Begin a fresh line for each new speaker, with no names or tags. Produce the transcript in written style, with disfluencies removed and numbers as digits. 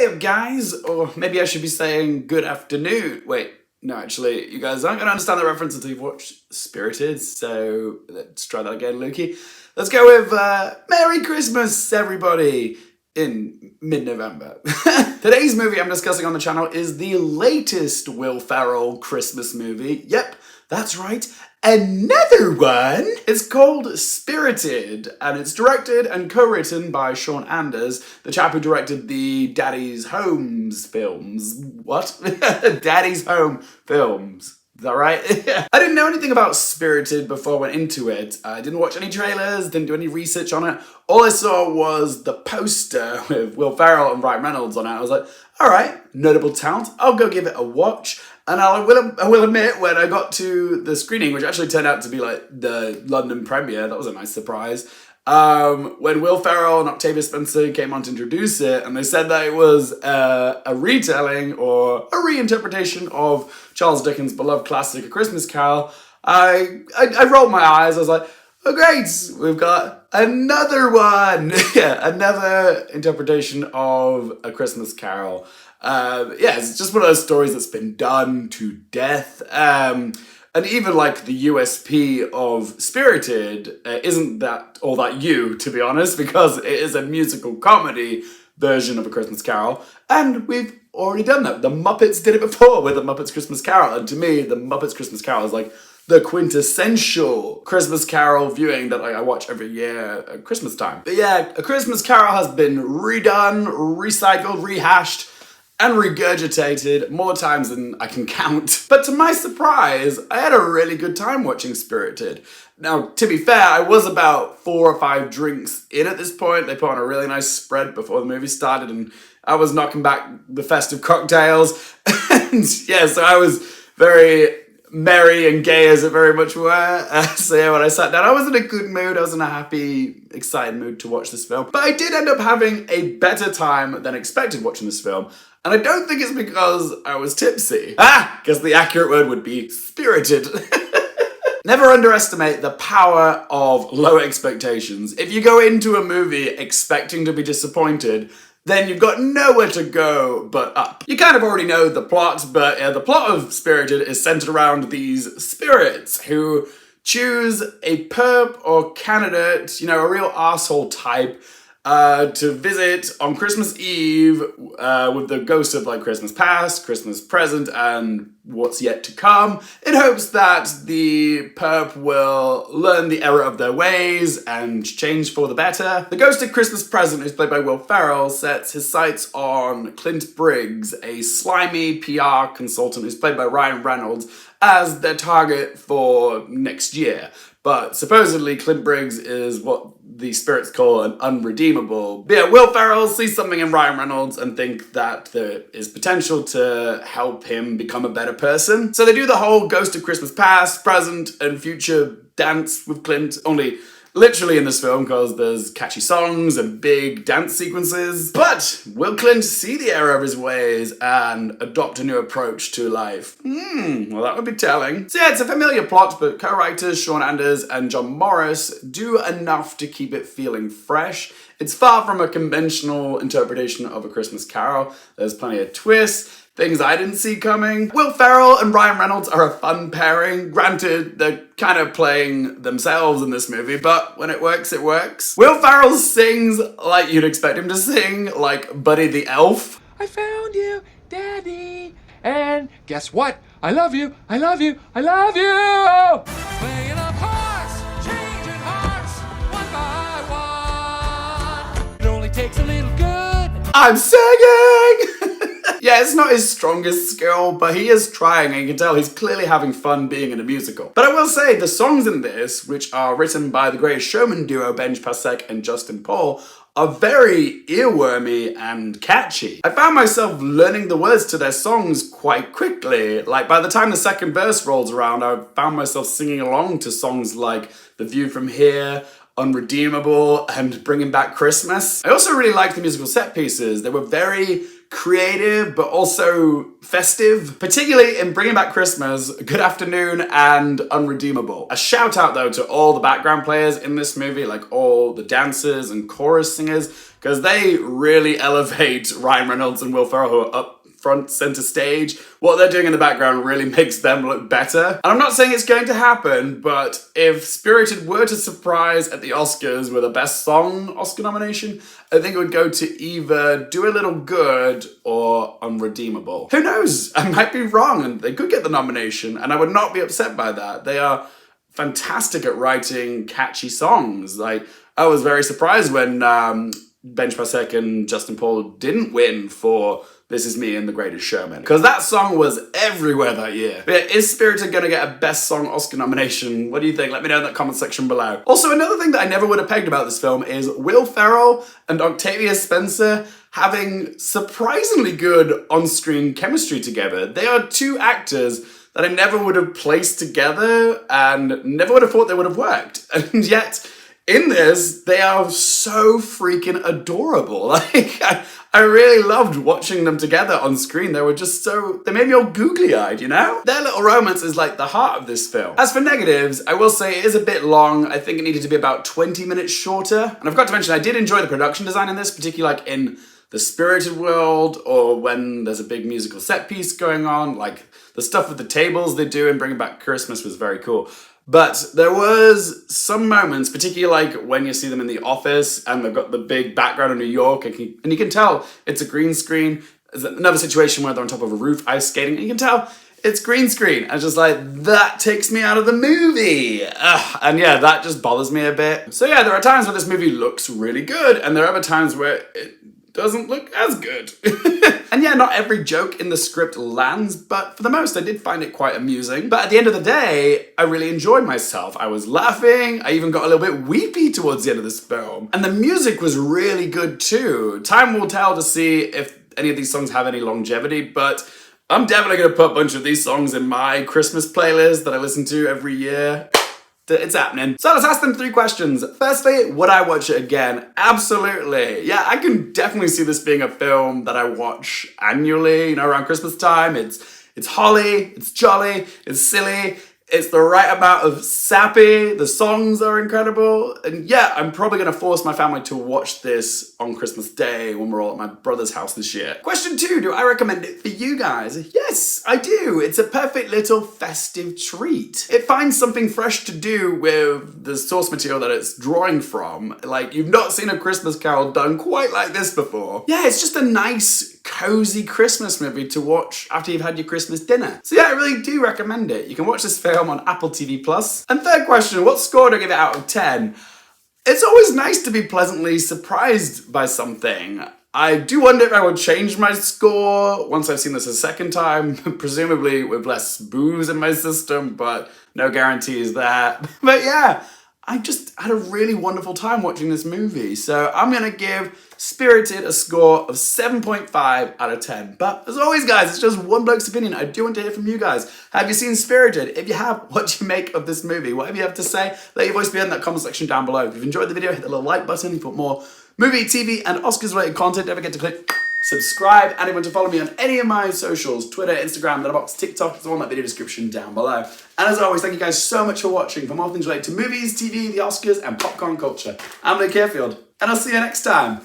Hey guys, or maybe I should be saying good afternoon. Wait, no, actually, you guys aren't going to understand the reference until you've watched Spirited, so let's try that again, Lukey. Let's go with Merry Christmas, everybody, in mid-November. Today's movie I'm discussing on the channel is the latest Will Ferrell Christmas movie. Yep, that's right, another one! It's called Spirited, and it's directed and co-written by Shawn Anders, the chap who directed the Daddy's Homes films. What? Daddy's Home films. Is that right? I didn't know anything about Spirited before I went into it. I didn't watch any trailers, didn't do any research on it. All I saw was the poster with Will Ferrell and Ryan Reynolds on it. I was like, alright, notable talent, I'll go give it a watch. And I will admit, when I got to the screening, which actually turned out to be like the London premiere, that was a nice surprise. When Will Ferrell and Octavia Spencer came on to introduce it, and they said that it was a retelling or a reinterpretation of Charles Dickens' beloved classic, A Christmas Carol, I rolled my eyes. I was like, oh great, we've got another one. Yeah, another interpretation of A Christmas Carol. Yeah, it's just one of those stories that's been done to death. And even like the USP of Spirited isn't that all that you, to be honest, because it is a musical comedy version of A Christmas Carol, and we've already done that. The Muppets did it before with The Muppets Christmas Carol, and to me, The Muppets Christmas Carol is like the quintessential Christmas Carol viewing that I watch every year at Christmas time. But yeah, A Christmas Carol has been redone, recycled, rehashed, and regurgitated more times than I can count. But to my surprise, I had a really good time watching Spirited. Now, to be fair, I was about 4 or 5 drinks in at this point. They put on a really nice spread before the movie started, and I was knocking back the festive cocktails. And yeah, so I was very merry and gay as it very much were. So yeah, when I sat down, I was in a good mood. I was in a happy, excited mood to watch this film. But I did end up having a better time than expected watching this film. And I don't think it's because I was tipsy. Because the accurate word would be spirited. Never underestimate the power of low expectations. If you go into a movie expecting to be disappointed, then you've got nowhere to go but up. You kind of already know the plot, but the plot of Spirited is centered around these spirits who choose a perp or candidate, you know, a real arsehole type, to visit on Christmas Eve with the ghost of like Christmas past, Christmas present, and what's yet to come, in hopes that the perp will learn the error of their ways and change for the better. The ghost of Christmas present, who's played by Will Ferrell, sets his sights on Clint Briggs, a slimy PR consultant who's played by Ryan Reynolds, as their target for next year. But supposedly Clint Briggs is what the spirits call an unredeemable. But yeah, Will Ferrell sees something in Ryan Reynolds and think that there is potential to help him become a better person. So they do the whole Ghost of Christmas Past, Present, and Future dance with Clint, only literally in this film because there's catchy songs and big dance sequences. But will Clint see the error of his ways and adopt a new approach to life? Well, that would be telling. So yeah, it's a familiar plot, but co-writers Shawn Anders and John Morris do enough to keep it feeling fresh. It's far from a conventional interpretation of A Christmas Carol. There's plenty of twists, things I didn't see coming. Will Ferrell and Ryan Reynolds are a fun pairing. Granted, they're kind of playing themselves in this movie, but when it works, it works. Will Ferrell sings like you'd expect him to sing, like Buddy the Elf.
I found you, Daddy, and guess what? I love you, I love you, I love you! Playing up hearts, changing hearts, one by one. It only takes a little good.
I'm singing! Yeah, it's not his strongest skill, but he is trying, and you can tell he's clearly having fun being in a musical. But I will say, the songs in this, which are written by the Greatest Showman duo Benj Pasek and Justin Paul, are very earwormy and catchy. I found myself learning the words to their songs quite quickly. Like, by the time the second verse rolls around, I found myself singing along to songs like The View From Here, Unredeemable, and Bringing Back Christmas. I also really liked the musical set pieces. They were very creative, but also festive, particularly in Bringing Back Christmas, Good Afternoon, and Unredeemable. A shout out though to all the background players in this movie, like all the dancers and chorus singers, because they really elevate Ryan Reynolds and Will Ferrell, who are up front center stage. What they're doing in the background really makes them look better. And I'm not saying it's going to happen, but if Spirited were to surprise at the Oscars with a Best Song Oscar nomination, I think it would go to either Do a Little Good or Unredeemable. Who knows? I might be wrong and they could get the nomination, and I would not be upset by that. They are fantastic at writing catchy songs. Like, I was very surprised when Benj Pasek and Justin Paul didn't win for This Is Me and The Greatest Showman, because that song was everywhere that year. But yeah, is Spirited gonna get a Best Song Oscar nomination? What do you think? Let me know in the comment section below. Also, another thing that I never would have pegged about this film is Will Ferrell and Octavia Spencer having surprisingly good on-screen chemistry together. They are two actors that I never would have placed together and never would have thought they would have worked. And yet, in this, they are so freaking adorable. Like, I really loved watching them together on screen. They were just they made me all googly-eyed, you know? Their little romance is like the heart of this film. As for negatives, I will say it is a bit long. I think it needed to be about 20 minutes shorter. And I forgot to mention, I did enjoy the production design in this, particularly like in the Spirited world, or when there's a big musical set piece going on, like the stuff with the tables they do in Bringing Back Christmas was very cool. But there was some moments, particularly like when you see them in the office and they've got the big background of New York, and you can tell it's a green screen. There's another situation where they're on top of a roof ice skating, and you can tell it's green screen. I was just like, that takes me out of the movie. And yeah, that just bothers me a bit. So yeah, there are times where this movie looks really good, and there are other times where it doesn't look as good. And yeah, not every joke in the script lands, but for the most, I did find it quite amusing. But at the end of the day, I really enjoyed myself. I was laughing. I even got a little bit weepy towards the end of this film. And the music was really good too. Time will tell to see if any of these songs have any longevity, but I'm definitely gonna put a bunch of these songs in my Christmas playlist that I listen to every year. It's happening. So let's ask them 3 questions. Firstly, would I watch it again? Absolutely. Yeah, I can definitely see this being a film that I watch annually, you know, around Christmas time. It's holly, it's jolly, it's silly, it's the right amount of sappy, the songs are incredible, and yeah, I'm probably gonna force my family to watch this on Christmas Day when we're all at my brother's house this year. Question 2, do I recommend it for you guys? Yes, I do. It's a perfect little festive treat. It finds something fresh to do with the source material that it's drawing from. Like, you've not seen a Christmas Carol done quite like this before. Yeah, it's just a nice, cozy Christmas movie to watch after you've had your Christmas dinner. So yeah, I really do recommend it. You can watch this film on Apple TV+. And third question, what score do I give it out of 10? It's always nice to be pleasantly surprised by something. I do wonder if I would change my score once I've seen this a second time, presumably with less booze in my system, but no guarantees there. But yeah, I just had a really wonderful time watching this movie. So I'm gonna give Spirited a score of 7.5 out of 10. But as always, guys, it's just one bloke's opinion. I do want to hear from you guys. Have you seen Spirited? If you have, what do you make of this movie? Whatever you have to say, let your voice be in that comment section down below. If you've enjoyed the video, hit the little like button for more movie, TV, and Oscars-related content. Don't forget to click subscribe, and if you want to follow me on any of my socials, Twitter, Instagram, Letterboxd, TikTok, it's all in that video description down below. And as always, thank you guys so much for watching. For more things related to movies, TV, the Oscars, and popcorn culture, I'm Luke Carefield, and I'll see you next time.